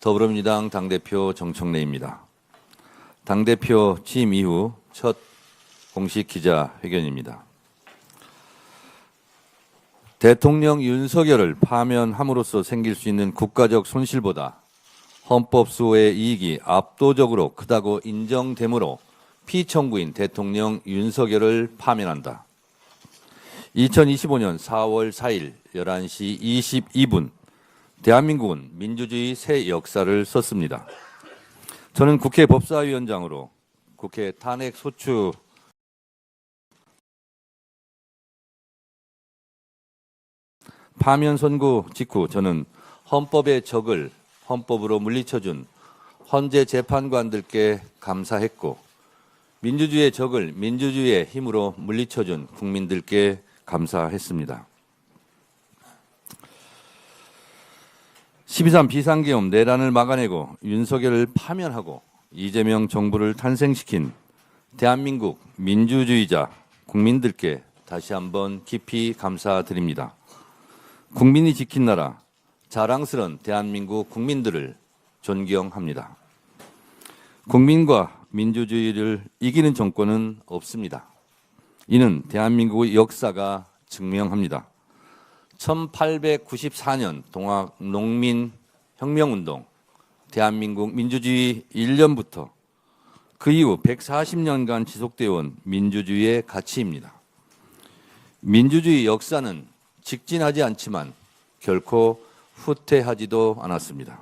더불어민주당 당대표 정청래입니다. 당대표 취임 이후 첫 공식 기자회견입니다. 대통령 윤석열을 파면함으로써 생길 수 있는 국가적 손실보다 헌법 수호의 이익이 압도적으로 크다고 인정되므로 피청구인 대통령 윤석열을 파면한다. 2025년 4월 4일 11시 22분 대한민국은 민주주의 새 역사를 썼습니다. 저는 국회 법사위원장으로 국회 탄핵 소추 파면 선고 직후 저는 헌법의 적을 헌법으로 물리쳐준 헌재 재판관들께 감사했고 민주주의의 적을 민주주의의 힘으로 물리쳐준 국민들께 감사했습니다. 12.3 비상계엄 내란을 막아내고 윤석열을 파면하고 이재명 정부를 탄생시킨 대한민국 민주주의자 국민들께 다시 한번 깊이 감사드립니다. 국민이 지킨 나라, 자랑스러운 대한민국 국민들을 존경합니다. 국민과 민주주의를 이기는 정권은 없습니다. 이는 대한민국의 역사가 증명합니다. 1894년 동학농민혁명운동, 대한민국 민주주의 1년부터 그 이후 140년간 지속되어 온 민주주의의 가치입니다. 민주주의 역사는 직진하지 않지만 결코 후퇴하지도 않았습니다.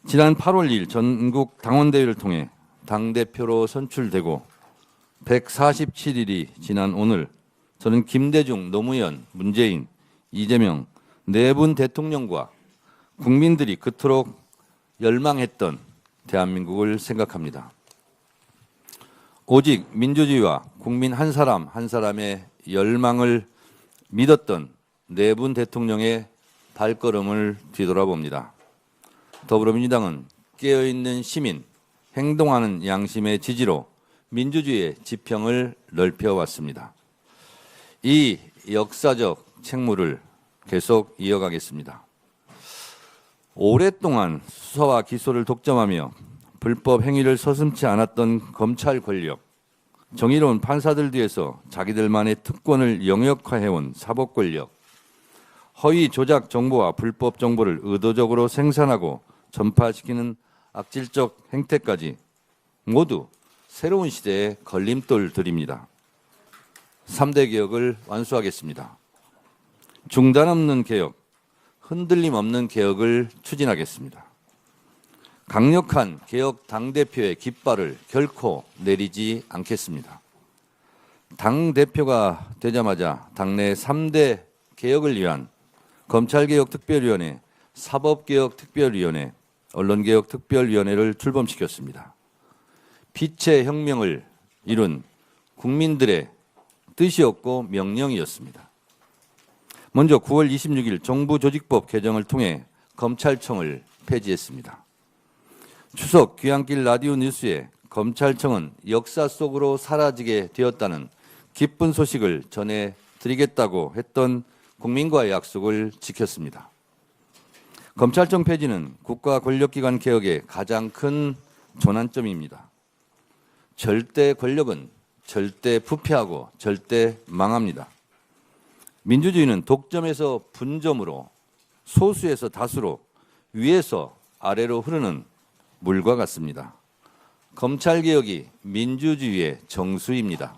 지난 8월 2일 전국 당원대회를 통해 당대표로 선출되고 147일이 지난 오늘 저는 김대중, 노무현, 문재인, 이재명 네 분 대통령과 국민들이 그토록 열망했던 대한민국을 생각합니다. 오직 민주주의와 국민 한 사람 한 사람의 열망을 믿었던 네 분 대통령의 발걸음을 뒤돌아봅니다. 더불어민주당은 깨어있는 시민, 행동하는 양심의 지지로 민주주의의 지평을 넓혀왔습니다. 이 역사적 책무를 계속 이어가겠습니다. 오랫동안 수사와 기소를 독점하며 불법 행위를 서슴지 않았던 검찰 권력, 정의로운 판사들 뒤에서 자기들만의 특권을 영역화해온 사법 권력, 허위 조작 정보와 불법 정보를 의도적으로 생산하고 전파시키는 악질적 행태까지 모두 새로운 시대의 걸림돌들입니다. 3대 개혁을 완수하겠습니다. 중단 없는 개혁, 흔들림 없는 개혁을 추진하겠습니다. 강력한 개혁 당대표의 깃발을 결코 내리지 않겠습니다. 당대표가 되자마자 당내 3대 개혁을 위한 검찰개혁특별위원회, 사법개혁특별위원회, 언론개혁특별위원회를 출범시켰습니다. 빛의 혁명을 이룬 국민들의 뜻이었고 명령이었습니다. 먼저 9월 26일 정부조직법 개정을 통해 검찰청을 폐지했습니다. 추석 귀향길 라디오 뉴스에 검찰청은 역사 속으로 사라지게 되었다는 기쁜 소식을 전해드리겠다고 했던 국민과의 약속을 지켰습니다. 검찰청 폐지는 국가 권력기관 개혁의 가장 큰 전환점입니다. 절대 권력은 절대 부패하고 절대 망합니다. 민주주의는 독점에서 분점으로, 소수에서 다수로, 위에서 아래로 흐르는 물과 같습니다. 검찰개혁이 민주주의의 정수입니다.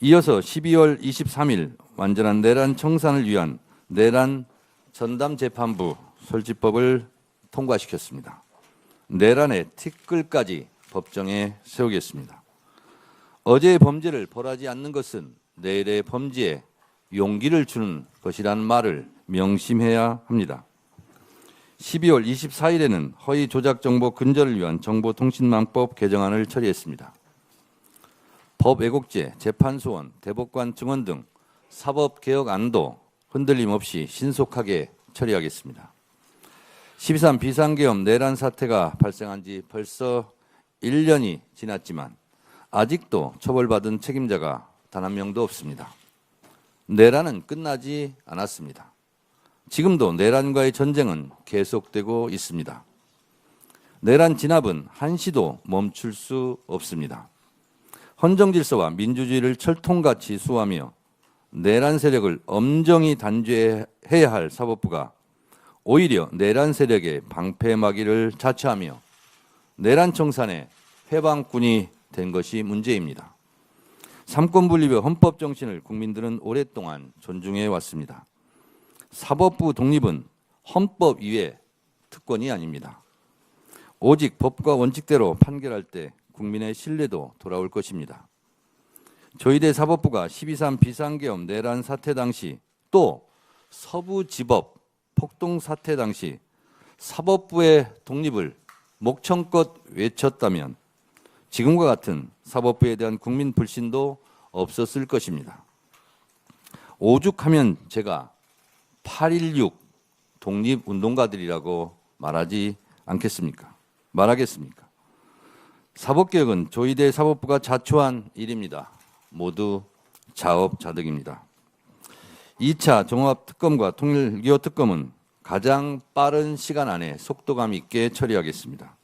이어서 12월 23일 완전한 내란 청산을 위한 내란 전담재판부 설치법을 통과시켰습니다. 내란의 티끌까지 법정에 세우겠습니다. 어제의 범죄를 벌하지 않는 것은 내일의 범죄에 용기를 주는 것이라는 말을 명심해야 합니다. 12월 24일에는 허위 조작 정보 근절을 위한 정보통신망법 개정안을 처리했습니다. 법 왜곡죄, 재판소원, 대법관 증언 등 사법개혁안도 흔들림 없이 신속하게 처리하겠습니다. 12.3 비상계엄 내란 사태가 발생한 지 벌써 1년이 지났지만 아직도 처벌받은 책임자가 단 한 명도 없습니다. 내란은 끝나지 않았습니다. 지금도 내란과의 전쟁은 계속되고 있습니다. 내란 진압은 한시도 멈출 수 없습니다. 헌정질서와 민주주의를 철통같이 수호하며 내란 세력을 엄정히 단죄해야 할 사법부가 오히려 내란 세력의 방패막이를 자처하며 내란 청산의 해방꾼이 된 것이 문제입니다. 삼권분립의 헌법 정신을 국민들은 오랫동안 존중해 왔습니다. 사법부 독립은 헌법 위의 특권이 아닙니다. 오직 법과 원칙대로 판결할 때 국민의 신뢰도 돌아올 것입니다. 조희대 사법부가 12.3 비상계엄 내란 사태 당시 또 서부지법 폭동 사태 당시 사법부의 독립을 목청껏 외쳤다면 지금과 같은 사법부에 대한 국민 불신도 없었을 것입니다. 오죽하면 제가 8.16 독립운동가들이라고 말하겠습니까? 사법개혁은 조희대 사법부가 자초한 일입니다. 모두 자업자득입니다. 2차 종합특검과 통일기호특검은 가장 빠른 시간 안에 속도감 있게 처리하겠습니다.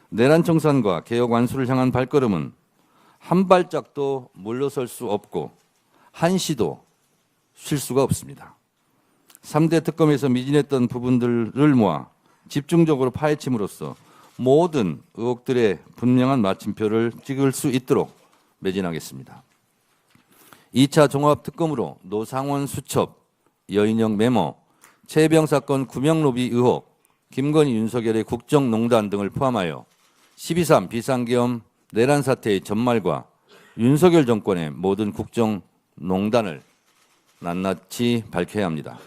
내란 청산과 개혁 완수를 향한 발걸음은 한 발짝도 물러설 수 없고 한시도 쉴 수가 없습니다. 3대 특검에서 미진했던 부분들을 모아 집중적으로 파헤침으로써 모든 의혹들의 분명한 마침표를 찍을 수 있도록 매진하겠습니다. 2차 종합특검으로 노상원 수첩, 여인영 메모, 최혜병 사건 구명로비 의혹, 김건희 윤석열의 국정농단 등을 포함하여 12.3 비상계엄 내란 사태의 전말과 윤석열 정권의 모든 국정농단을 낱낱이 밝혀야 합니다.